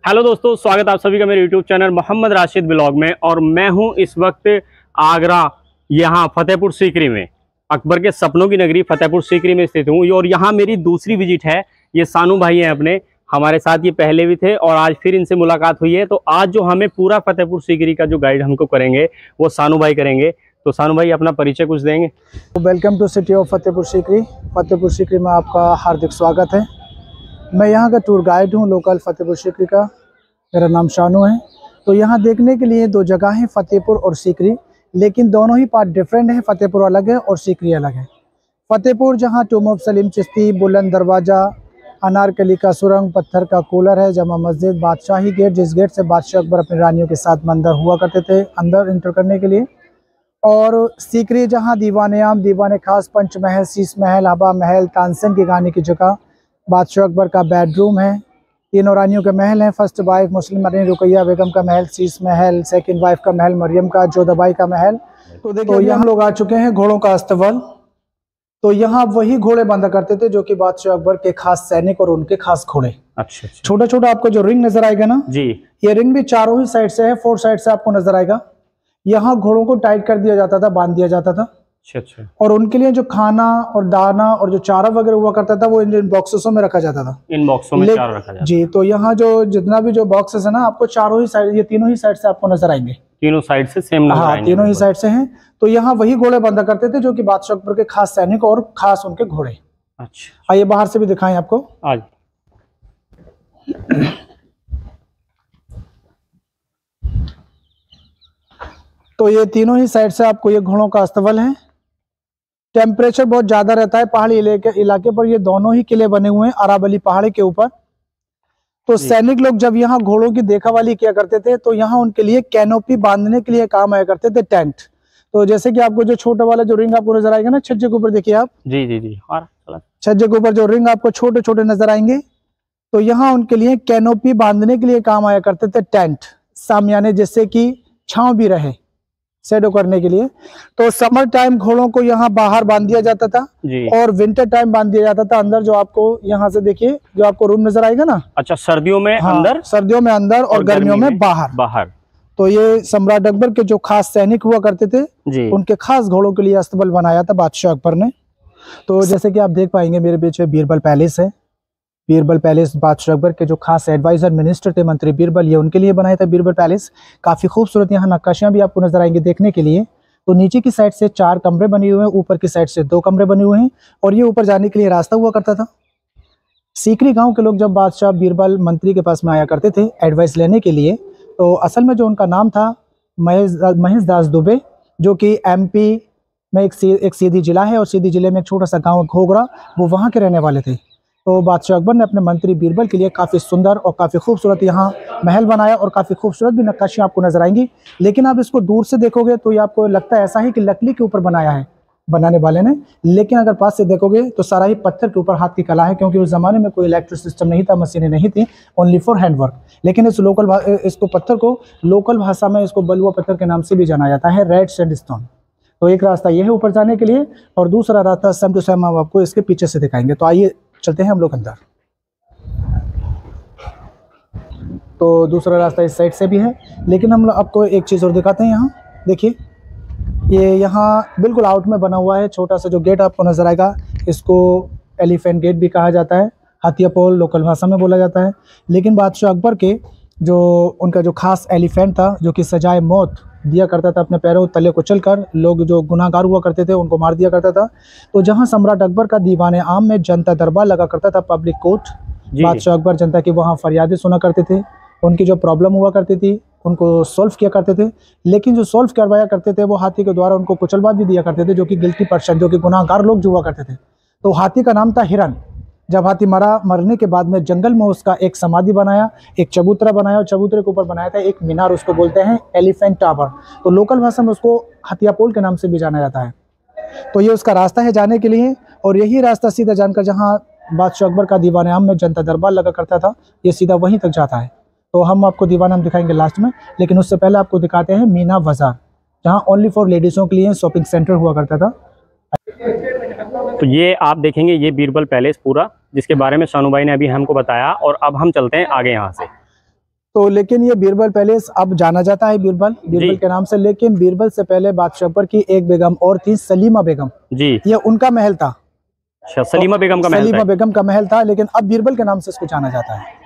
Hello दोस्तों, स्वागत आप सभी का मेरे YouTube channel Mohammad Rashid blog में। और मैं हूं इस वक्त आगरा, यहाँ फतेहपुर सीकरी में, अकबर के सपनों की नगरी फतेहपुर सीकरी में स्थित हूं। और यहाँ मेरी दूसरी विजिट है। ये सानू भाई हैं अपने, हमारे साथ ये पहले भी थे और आज फिर इनसे मुलाकात हुई है। तो आज जो हमें पूरा फतेहपुर सीकरी का जो गाइड हमको करेंगे वो सानू भाई करेंगे। तो सानू भाई अपना परिचय कुछ देंगे। Welcome to city of Fatehpur Sikri. Fatehpur Sikri में आपका हार्दिक स्वागत है। मैं यहाँ का टूर गाइड हूँ लोकल फतेहपुर सीकरी का। मेरा नाम शानू है। तो यहाँ देखने के लिए दो जगह हैं, फतेहपुर और सीकरी, लेकिन दोनों ही पार्ट डिफरेंट है। फतेहपुर अलग है और सीकरी अलग है। फतेहपुर जहाँ टूम ऑफ सलीम चिश्ती, बुलंद दरवाज़ा, अनारकली का सुरंग, पत्थर का कूलर है, जमा मस्जिद, बादशाही गेट, जिस गेट से बादशाह अकबर अपनी रानियों के साथ मंदिर हुआ करते थे अंदर इंटर करने के लिए। और सीकरी जहाँ दीवाने आम, दीवाने खास, पंचमहल, शीश महल, हवा महल, तानसेन की कहानी की जगह, बादशाह अकबर का बेडरूम है, तीनों रानियों के महल हैं। फर्स्ट वाइफ मुस्लिम रानी रुकैया बेगम का महल, शीश महल, सेकंड वाइफ का महल मरियम का, जोधाबाई का महल। तो देखिए यहाँ लोग आ चुके हैं घोड़ों का अस्तबल। तो यहाँ वही घोड़े बांधा करते थे जो कि बादशाह अकबर के खास सैनिक और उनके खास घोड़े। अच्छा। छोटा छोटा आपको जो रिंग नजर आएगा ना जी, ये रिंग भी चारों ही साइड से है, 4 साइड से आपको नजर आएगा। यहाँ घोड़ों को टाइट कर दिया जाता था, बांध दिया जाता था। अच्छा। और उनके लिए जो खाना और दाना और जो चारा वगैरह हुआ करता था वो इन बॉक्सों में रखा जाता था। इन बॉक्सों में चारा रखा जाता जी। तो यहाँ जो जितना भी जो बॉक्सेस है ना, आपको चारों ही साइड, ये तीनों ही साइड से आपको नजर आएंगे। तीनों साइड से सेम नजर हाँ, आएंगे। तीनों ही साइड से हैं। तो यहाँ वही घोड़े बंधा करते थे जो कि बादशाह अकबर के खास सैनिक और खास उनके घोड़े। अच्छा, आइए बाहर से भी दिखाएं आपको आज। तो ये तीनों ही साइड से आपको ये घोड़ों का अस्तबल है। टेम्परेचर बहुत ज्यादा रहता है पहाड़ी इलाके पर। ये दोनों ही किले बने हुए हैं अरावली पहाड़ी के ऊपर। तो सैनिक लोग जब यहाँ घोड़ों की देखावाली किया करते थे तो यहाँ उनके लिए कैनोपी बांधने के लिए काम आया करते थे, टेंट। तो जैसे कि आपको जो छोटा वाला जो रिंग आपको नजर आएगा ना छज्जे के ऊपर, देखिए आप। जी जी जी। और छज्जे के ऊपर जो रिंग आपको छोटे छोटे नजर आएंगे, तो यहाँ उनके लिए कैनोपी बांधने के लिए काम आया करते थे, टेंट, सामियाने, जिससे कि छांव भी रहे, शेडो करने के लिए। तो समर टाइम घोड़ों को यहाँ बाहर बांध दिया जाता था और विंटर टाइम बांध दिया जाता था अंदर। जो आपको यहाँ से देखिए जो आपको रूम नजर आएगा ना। अच्छा, सर्दियों में अंदर, सर्दियों में अंदर और गर्मियों में बाहर। तो ये सम्राट अकबर के जो खास सैनिक हुआ करते थे उनके खास घोड़ों के लिए अस्तबल बनाया था बादशाह अकबर ने। तो जैसे कि आप देख पाएंगे मेरे पीछे बीरबल पैलेस है। बीरबल पैलेस बादशाह अकबर के जो खास एडवाइजर मिनिस्टर थे, मंत्री बीरबल, ये उनके लिए बनाया था बीरबल पैलेस। काफी खूबसूरत यहाँ नक्काशियां भी आपको नजर आएंगी देखने के लिए। तो नीचे की साइड से 4 कमरे बने हुए हैं, ऊपर की साइड से 2 कमरे बने हुए हैं और ये ऊपर जाने के लिए रास्ता हुआ करता था। सीकरी गांव के लोग जब बादशाह बीरबल मंत्री के पास में आया करते थे एडवाइस लेने के लिए, तो असल में जो उनका नाम था महेश दास दुबे, जो कि एमपी में एक सीधी जिला है और सीधी जिले में एक छोटा सा गाँव घोगरा, वो वहाँ के रहने वाले थे। तो बादशाह अकबर ने अपने मंत्री बीरबल के लिए काफ़ी सुंदर और काफ़ी खूबसूरत यहाँ महल बनाया और काफ़ी खूबसूरत भी नक्काशियाँ आपको नजर आएंगी। लेकिन आप इसको दूर से देखोगे तो ये आपको लगता है ऐसा ही कि लकड़ी के ऊपर बनाया है बनाने वाले ने, लेकिन अगर पास से देखोगे तो सारा ही पत्थर के ऊपर हाथ की कला है, क्योंकि उस ज़माने में कोई इलेक्ट्रिक सिस्टम नहीं था, मशीनें नहीं थी, ओनली फॉर हैंडवर्क। लेकिन इसको पत्थर को लोकल भाषा में इसको बलुआ पत्थर के नाम से भी जाना जाता है, रेड सैंडस्टोन। तो एक रास्ता ये है ऊपर जाने के लिए और दूसरा रास्ता सेम टू सेम हम आपको इसके पीछे से दिखाएंगे। तो आइए चलते हैं हम लोग अंदर। तो दूसरा रास्ता इस साइड से भी है, लेकिन हम आपको एक चीज़ और दिखाते हैं। यहाँ देखिए, ये यहाँ बिल्कुल आउट में बना हुआ है छोटा सा जो गेट आपको नजर आएगा, इसको एलिफेंट गेट भी कहा जाता है, हाथिया पोल लोकल भाषा में बोला जाता है। लेकिन बादशाह अकबर के जो उनका जो खास एलिफेंट था जो कि सजाए मौत दिया करता था, अपने पैरों तले को चलकर लोग जो गुनाहगार हुआ करते थे उनको मार दिया करता था। तो जहां सम्राट अकबर का दीवाने आम में जनता दरबार लगा करता था, पब्लिक कोर्ट, बादशाह अकबर जनता की वहां फरियादें सुना करते थे, उनकी जो प्रॉब्लम हुआ करती थी उनको सॉल्व किया करते थे। लेकिन जो सॉल्व करवाया करते थे वो हाथी के द्वारा उनको कुचलबाज भी दिया करते थे, जो कि गिल्टी पर्सन, जो कि गुनाहगार लोग जो हुआ करते थे। तो हाथी का नाम था हिरन। जब हाथी मरने के बाद में जंगल में उसका एक समाधि बनाया, एक चबूतरा बनाया और चबूतरे के ऊपर बनाया था एक मीनार, उसको बोलते हैं एलिफेंट टावर। तो लोकल भाषा में उसको हथिया पोल के नाम से भी जाना जाता है। तो ये उसका रास्ता है जाने के लिए, और यही रास्ता सीधा जानकर जहाँ बादशाह अकबर का दीवान आम में जनता दरबार लगा करता था, ये सीधा वहीं तक जाता है। तो हम आपको दीवान आम दिखाएंगे लास्ट में, लेकिन उससे पहले आपको दिखाते हैं मीना बाजार, जहाँ ओनली फॉर लेडीज़ों के लिए शॉपिंग सेंटर हुआ करता था। तो ये आप देखेंगे ये बीरबल पैलेस पूरा, जिसके बारे में शानू भाई ने अभी हमको बताया। और अब हम चलते हैं आगे यहाँ से। तो लेकिन ये बीरबल पैलेस अब जाना जाता है बीरबल के नाम से, लेकिन बीरबल से पहले बादशाह अकबर की एक बेगम और थी, सलीमा बेगम जी, ये उनका महल था। अच्छा, सलीमा बेगम का महल था, लेकिन अब बीरबल के नाम से इसको जाना जाता है।